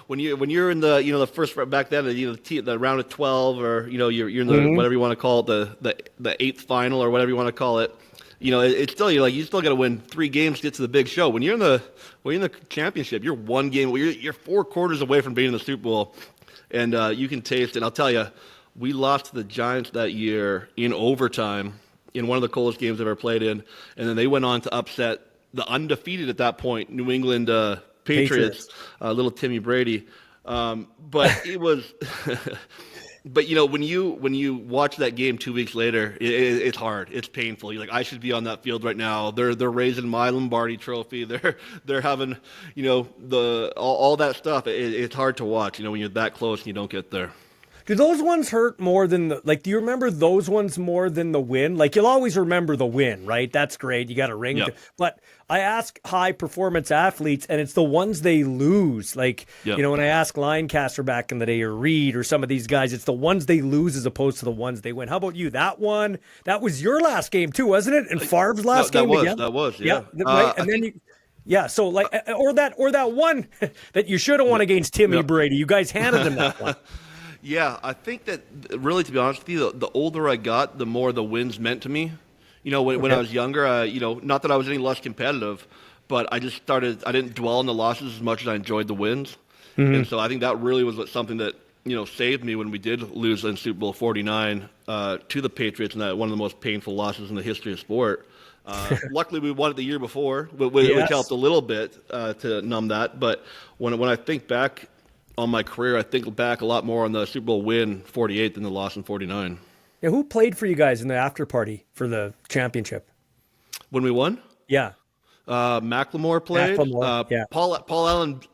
When you're in the the first back then the round of 12 or you're in the whatever you want to call it the eighth final or whatever you want to call it. It's still you still got to win 3 games to get to the big show. When you're in the championship, you're 1 game. You're 4 quarters away from being in the Super Bowl, and you can taste it. And I'll tell you, we lost to the Giants that year in overtime. In one of the coldest games I've ever played in, and then they went on to upset the undefeated at that point New England Patriots. Little Timmy Brady. But it was, but when you watch that game 2 weeks later, it's hard, it's painful. You're like, I should be on that field right now. They're raising my Lombardi Trophy. They're having all that stuff. It's hard to watch. When you're that close and you don't get there. Do those ones hurt more than do you remember those ones more than the win? Like, you'll always remember the win, right? That's great. You got a ring. Yep. But I ask high performance athletes, and it's the ones they lose. Like, yep. When I ask Linecaster back in the day or Reed or some of these guys, it's the ones they lose as opposed to the ones they win. How about you? That one, that was your last game too, wasn't it? And Favre's last game again? That was, yeah. Right? And then so or that one that you should have won against Timmy Brady. You guys handed him that one. Yeah, I think that really, to be honest with you, the older I got, the more the wins meant to me. When I was younger, not that I was any less competitive, but I didn't dwell on the losses as much as I enjoyed the wins. Mm-hmm. And so I think that really was something that, saved me when we did lose in Super Bowl 49 to the Patriots, and that one of the most painful losses in the history of sport. Luckily, we won it the year before, which helped a little bit to numb that. But when I think back on my career, I think back a lot more on the Super Bowl win 48 than the loss in 49. Yeah, who played for you guys in the after party for the championship? When we won? Yeah. Macklemore played. Yeah. Paul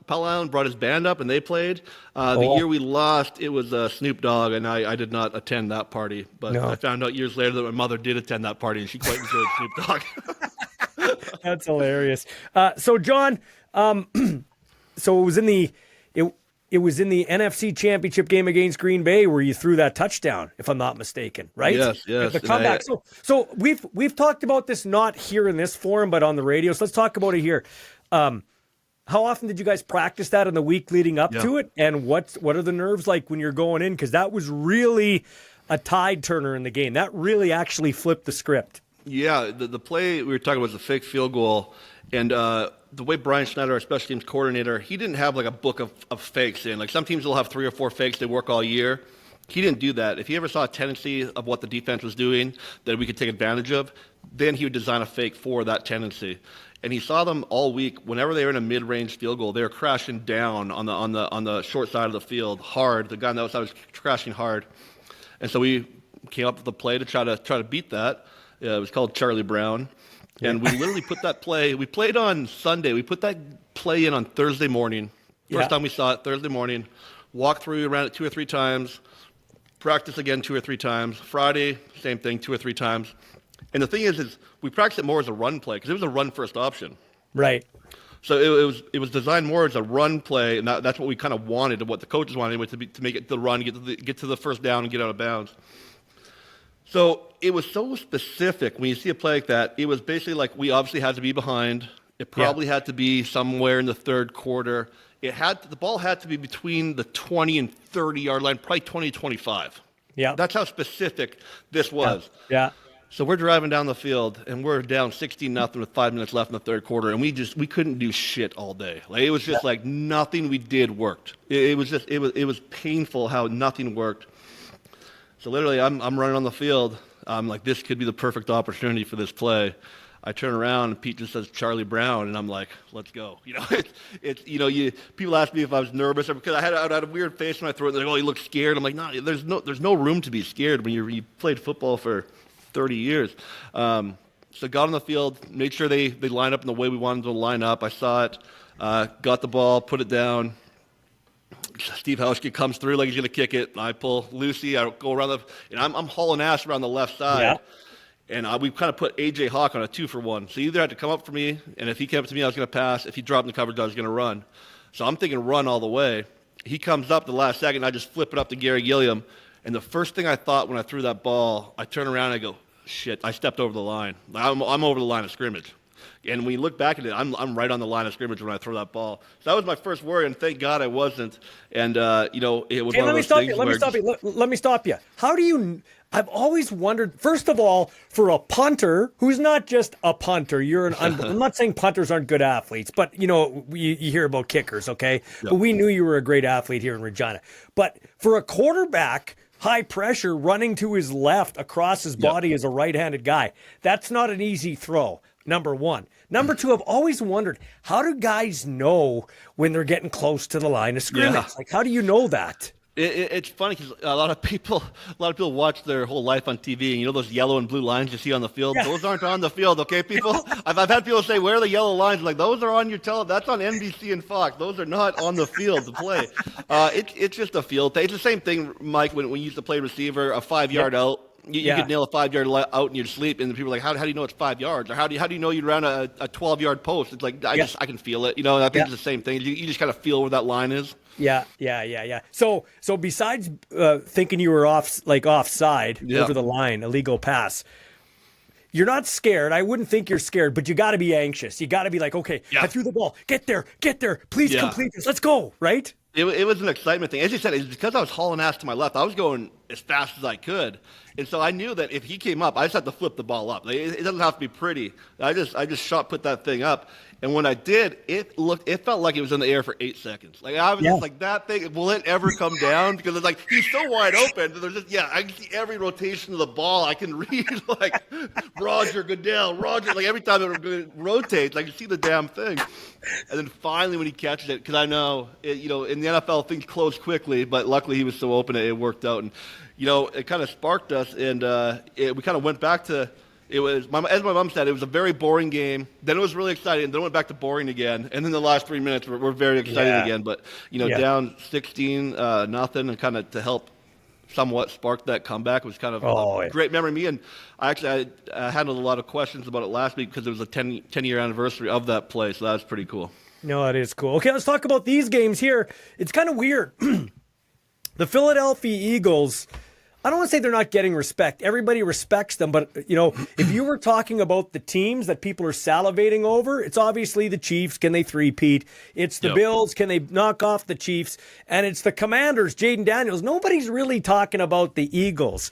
Allen brought his band up and they played. The year we lost, it was Snoop Dogg, and I did not attend that party. But I found out years later that my mother did attend that party, and she quite enjoyed Snoop Dogg. That's hilarious. So, John, so it was in the NFC Championship game against Green Bay where you threw that touchdown, if I'm not mistaken, right? Yes. The comeback. So we've talked about this not here in this forum, but on the radio. So let's talk about it here. How often did you guys practice that in the week leading up to it? And what are the nerves like when you're going in? Because that was really a tide turner in the game. That really actually flipped the script. Yeah, the play we were talking about was a fake field goal. And the way Brian Schneider, our special teams coordinator, he didn't have like a book of fakes in. Like some teams will have 3 or 4 fakes they work all year. He didn't do that. If he ever saw a tendency of what the defense was doing that we could take advantage of, then he would design a fake for that tendency. And he saw them all week. Whenever they were in a mid-range field goal, they were crashing down on the short side of the field hard. The guy on the outside was crashing hard. And so we came up with a play to try to beat that. It was called Charlie Brown. And we literally put that play, we played on Sunday. We put that play in on Thursday morning. First time we saw it, Thursday morning. Walked through, ran it 2 or 3 times. Practiced again 2 or 3 times. Friday, same thing, 2 or 3 times. And the thing is we practiced it more as a run play because it was a run-first option. Right. So it was designed more as a run play, and that's what we kind of wanted, and what the coaches wanted anyway, to make it the run, get to the first down, and get out of bounds. So it was so specific. When you see a play like that, it was basically like we obviously had to be behind. It probably had to be somewhere in the third quarter. The ball had to be between the 20 and 30-yard line, probably 20 to 25. Yeah. That's how specific this was. Yeah. So we're driving down the field, and we're down 16-0 with 5 minutes left in the third quarter, and we couldn't do shit all day. Like it was just like nothing we did worked. It was painful how nothing worked. So literally, I'm running on the field. I'm like, this could be the perfect opportunity for this play. I turn around, and Pete just says Charlie Brown, and I'm like, let's go. People ask me if I was nervous, or because I had a weird face when I threw it. They're like, oh, you look scared. I'm like, no, there's no room to be scared when you played football for 30 years. So got on the field, made sure they line up in the way we wanted them to line up. I saw it, got the ball, put it down. Steve Hauschka comes through like he's going to kick it. I pull Lucy. I go around and I'm hauling ass around the left side. Yeah. And we kind of put A.J. Hawk on a 2-for-1. So he either had to come up for me, and if he came up to me, I was going to pass. If he dropped in the coverage, I was going to run. So I'm thinking run all the way. He comes up the last second, I just flip it up to Gary Gilliam. And the first thing I thought when I threw that ball, I turn around and I go, shit, I stepped over the line. I'm over the line of scrimmage. And when you look back at it, I'm right on the line of scrimmage when I throw that ball. So that was my first worry, and thank God I wasn't. And, it was one of those things Let me stop you. How do you – I've always wondered, first of all, for a punter who's not just a punter, I'm not saying punters aren't good athletes, but, you hear about kickers, okay? Yep. But we knew you were a great athlete here in Regina. But for a quarterback – high pressure running to his left across his body as a right-handed guy. That's not an easy throw, number one. Number two, I've always wondered, how do guys know when they're getting close to the line of scrimmage? Yeah. Like, how do you know that? It's funny because a lot of people watch their whole life on TV, and those yellow and blue lines you see on the field. Yeah. Those aren't on the field, okay, people. I've had people say, "Where are the yellow lines?" Like those are on your That's on NBC and Fox. Those are not on the field to play. It's just a field thing. It's the same thing, Mike. When you used to play receiver, a 5-yard out. You could nail a 5-yard out in your sleep, and people are like, how do you know it's 5 yards? Or how do you know you ran a 12-yard post? It's like, I can feel it. I think it's the same thing. You just kind of feel where that line is. Yeah. So besides thinking you were offside over the line, illegal pass, you're not scared. I wouldn't think you're scared, but you got to be anxious. You got to be like, okay, I threw the ball. Get there. Please complete this. Let's go, right? It was an excitement thing. As you said, it's because I was hauling ass to my left. I was going as fast as I could. And so I knew that if he came up, I just had to flip the ball up. Like, it doesn't have to be pretty. I just put that thing up. And when I did, it felt like it was in the air for 8 seconds. Like I was just like, that thing, will it ever come down? Because it's like, he's so wide open. There's just, I can see every rotation of the ball. I can read like Roger Goodell, like every time it rotates, I can see the damn thing. And then finally when he catches it, because I know, in the NFL things close quickly, but luckily he was so open it worked out. And, it kind of sparked us, and we kind of went back to, as my mom said, it was a very boring game. Then it was really exciting, and then it went back to boring again. And then the last 3 minutes were very exciting again. But, down 16-0, and kind of to help somewhat spark that comeback was kind of a great memory to me. And I handled a lot of questions about it last week because it was a 10-year anniversary of that play, so that was pretty cool. No, it is cool. Okay, let's talk about these games here. It's kind of weird. The Philadelphia Eagles, I don't want to say they're not getting respect. Everybody respects them, but, if you were talking about the teams that people are salivating over, it's obviously the Chiefs. Can they three-peat? It's the Bills. Can they knock off the Chiefs? And it's the Commanders, Jaden Daniels. Nobody's really talking about the Eagles,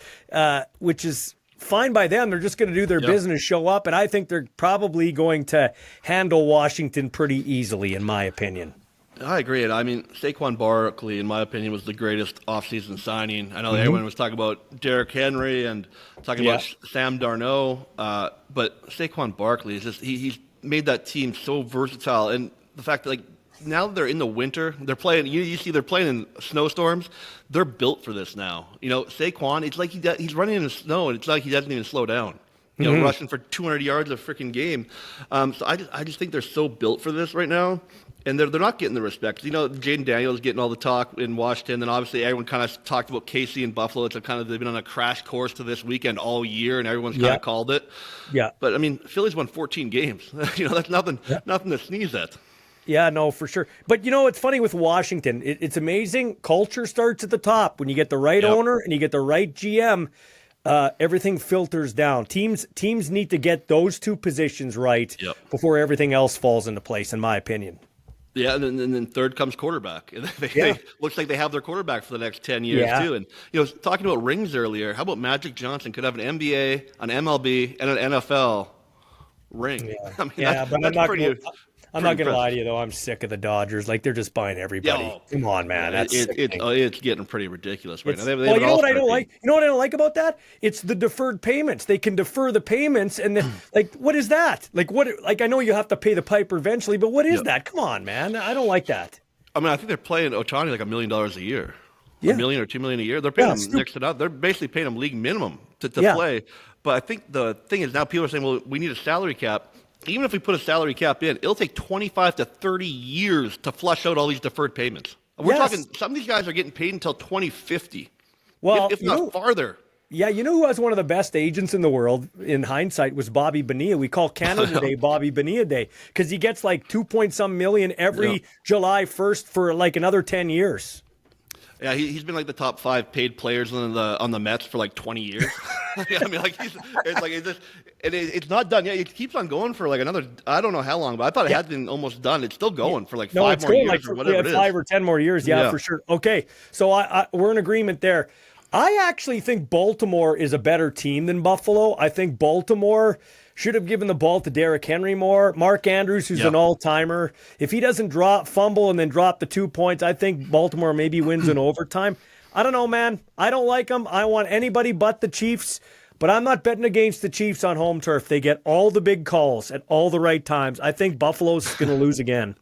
which is fine by them. They're just going to do their business, show up, and I think they're probably going to handle Washington pretty easily, in my opinion. I agree. I mean, Saquon Barkley, in my opinion, was the greatest offseason signing. I know everyone was talking about Derrick Henry and talking about Sam Darnold, but Saquon Barkley is just he's made that team so versatile. And the fact that now that they're in the winter, they're playing. You see, they're playing in snowstorms. They're built for this now. Saquon, it's like he's running in the snow, and it's like he doesn't even slow down. Rushing for 200 yards a freaking game. So I just think they're so built for this right now. And they're not getting the respect. Jaden Daniels getting all the talk in Washington. Then obviously everyone kind of talked about KC and Buffalo. They've been on a crash course to this weekend all year, and everyone's kind of called it. Yeah. But I mean, Philly's won 14 games. That's nothing to sneeze at. Yeah, no, for sure. But it's funny with Washington. It's amazing. Culture starts at the top. When you get the right owner and you get the right GM, everything filters down. Teams need to get those two positions right before everything else falls into place, in my opinion. Yeah, and then third comes quarterback. Looks like they have their quarterback for the next 10 years, too. And, talking about rings earlier, how about Magic Johnson could have an NBA, an MLB, and an NFL ring? Yeah, I mean, that's I'm not going to lie to you, though. I'm sick of the Dodgers. They're just buying everybody. Come on, man. It's getting pretty ridiculous right now. You know what I don't like? You know what I don't like about that? It's the deferred payments. They can defer the payments, and then, what is that? I know you have to pay the piper eventually, but what is that? Come on, man. I don't like that. I mean, I think they're paying Ohtani $1 million a year. $1 million or $2 million a year. They're paying him next to nothing. They're basically paying him league minimum to play. But I think the thing is now people are saying, well, we need a salary cap. Even if we put a salary cap in, it'll take 25 to 30 years to flush out all these deferred payments. We're talking, some of these guys are getting paid until 2050, if not farther. Yeah, you know who has one of the best agents in the world in hindsight was Bobby Bonilla. We call Canada Day Bobby Bonilla Day because he gets like 2-point-some million every July 1st for like another 10 years. Yeah, he's been like the top 5 paid players on the Mets for like 20 years. I mean, like it's not done yet. It keeps on going for like another, I don't know how long, but I thought it had been almost done. It's still going for like 5 more years or whatever it is. 5 or 10 more years, for sure. Okay, so we're in agreement there. I actually think Baltimore is a better team than Buffalo. I think Baltimore should have given the ball to Derrick Henry more. Mark Andrews, who's an all-timer. If he doesn't fumble and then drop the 2 points, I think Baltimore maybe wins in overtime. I don't know, man. I don't like them. I want anybody but the Chiefs, but I'm not betting against the Chiefs on home turf. They get all the big calls at all the right times. I think Buffalo's going to lose again.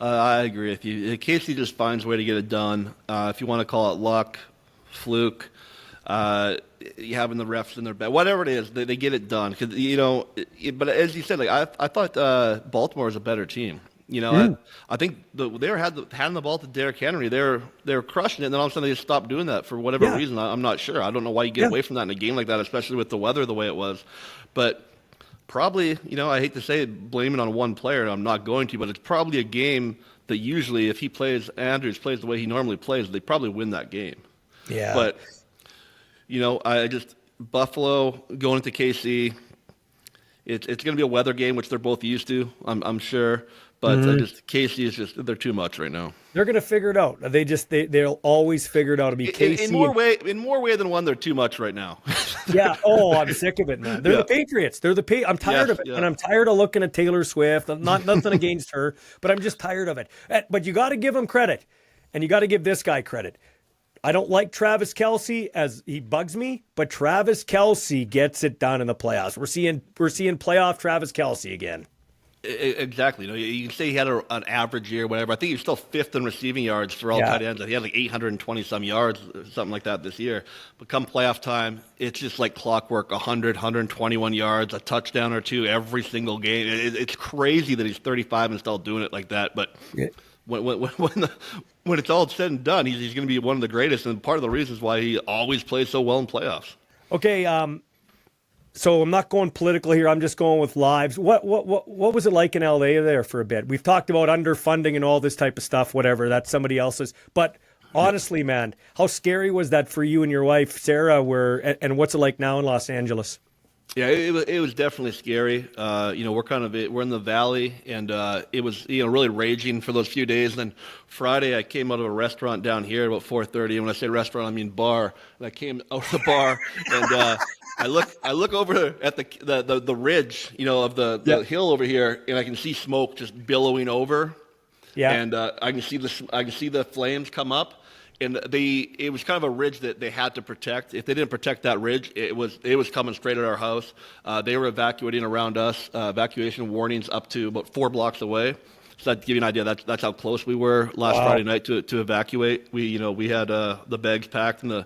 I agree with you. Casey just finds a way to get it done. If you want to call it luck, fluke, you having the refs in their bed, whatever it is, they get it done. Cause, but as you said, like I thought Baltimore was a better team. I think they were handing the ball to Derrick Henry. They're crushing it, and then all of a sudden they just stopped doing that for whatever reason. I'm not sure. I don't know why you get away from that in a game like that, especially with the weather the way it was. But probably, I hate to say it, blame it on one player, and I'm not going to, but it's probably a game that usually if Andrews plays the way he normally plays, they probably win that game. Yeah. But, Buffalo going into KC, it's going to be a weather game, which they're both used to, I'm sure. But KC is they're too much right now. They're going to figure it out. They'll always figure it out to be KC. In more way than one, they're too much right now. Yeah. Oh, I'm sick of it, man. They're the Patriots. I'm tired of it, and I'm tired of looking at Taylor Swift. Nothing against her, but I'm just tired of it. But you got to give him credit, and you got to give this guy credit. I don't like Travis Kelce as he bugs me, but Travis Kelce gets it done in the playoffs. We're seeing playoff Travis Kelce again. Exactly. You can say he had an average year, whatever. I think he's still 5th in receiving yards for all tight ends. He had like 820 some yards, something like that this year. But come playoff time, it's just like clockwork: 100, 121 yards, a touchdown or two every single game. It's crazy that he's 35 and still doing it like that. But when it's all said and done, he's going to be one of the greatest, and part of the reasons why he always plays so well in playoffs. Okay, so I'm not going political here. I'm just going with lives. What was it like in LA there for a bit? We've talked about underfunding and all this type of stuff, whatever. That's somebody else's. But honestly, man, how scary was that for you and your wife, Sarah? And what's it like now in Los Angeles? Yeah, it was definitely scary. We're in the valley, and it was really raging for those few days. And then Friday, I came out of a restaurant down here at about 4:30. And when I say restaurant, I mean bar. And I came out of the bar, and I look over at the ridge, of the hill over here, and I can see smoke just billowing over. Yeah. And I can see the flames come up. And it was kind of a ridge that they had to protect. If they didn't protect that ridge, it was coming straight at our house. They were evacuating around us. Evacuation warnings up to about 4 blocks away. So that give you an idea. That's how close we were last Friday night to evacuate. We had the bags packed and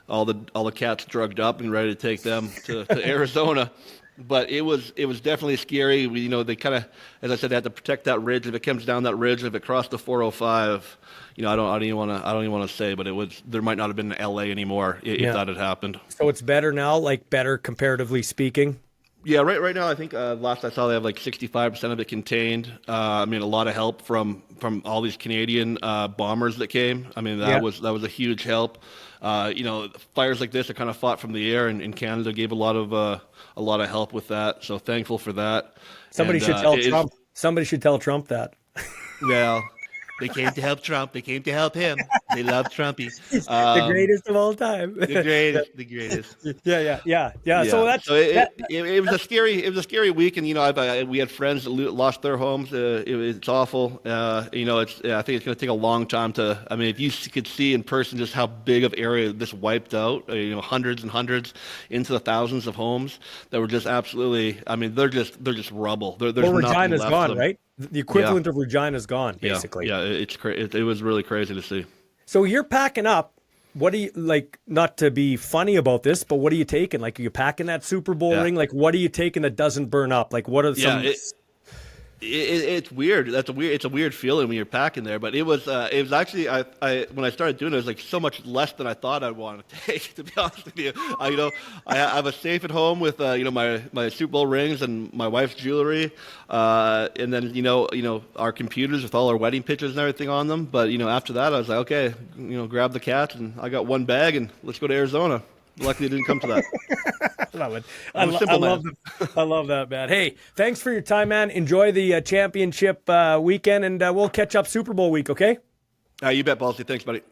all the cats drugged up and ready to take them to Arizona. But it was definitely scary. They kind of, as I said, they had to protect that ridge. If it comes down that ridge, if it crossed the 405, I don't even want to say, but there might not have been LA anymore if that had happened. So it's better now, like better comparatively speaking. Yeah, right now I think last I saw they have like 65% of it contained. A lot of help from all these Canadian bombers that came. That was a huge help. Fires like this are kind of fought from the air, and Canada gave a lot of help with that. So thankful for that. Somebody should tell Trump. Somebody should tell Trump that. Well, they came to help Trump. They came to help him. They love Trumpy. The greatest of all time. The greatest. Yeah. Yeah. So it was a scary week, and we had friends that lost their homes. It's awful. I think it's going to take a long time to. If you could see in person just how big of area this wiped out, hundreds and hundreds into the thousands of homes that were just absolutely. They're just rubble. There's Regina's gone, right? The equivalent of Regina's gone, basically. Yeah, it was really crazy to see. So you're packing up what do you like? Not to be funny about this, but what are you taking? Like, are you packing that Super Bowl ring? Like, what are you taking that doesn't burn up? Like, what are some? It's weird. It's a weird feeling when you're packing there. But it was actually when I started doing it was like so much less than I thought I'd want to take. To be honest with you, I have a safe at home with my Super Bowl rings and my wife's jewelry, and then our computers with all our wedding pictures and everything on them. But after that I was like, okay, grab the cat, and I got one bag and let's go to Arizona. Luckily, it didn't come to that. Love it. I love that, man. Hey, thanks for your time, man. Enjoy the championship weekend, and we'll catch up Super Bowl week, okay? You bet, Ballsy. Thanks, buddy.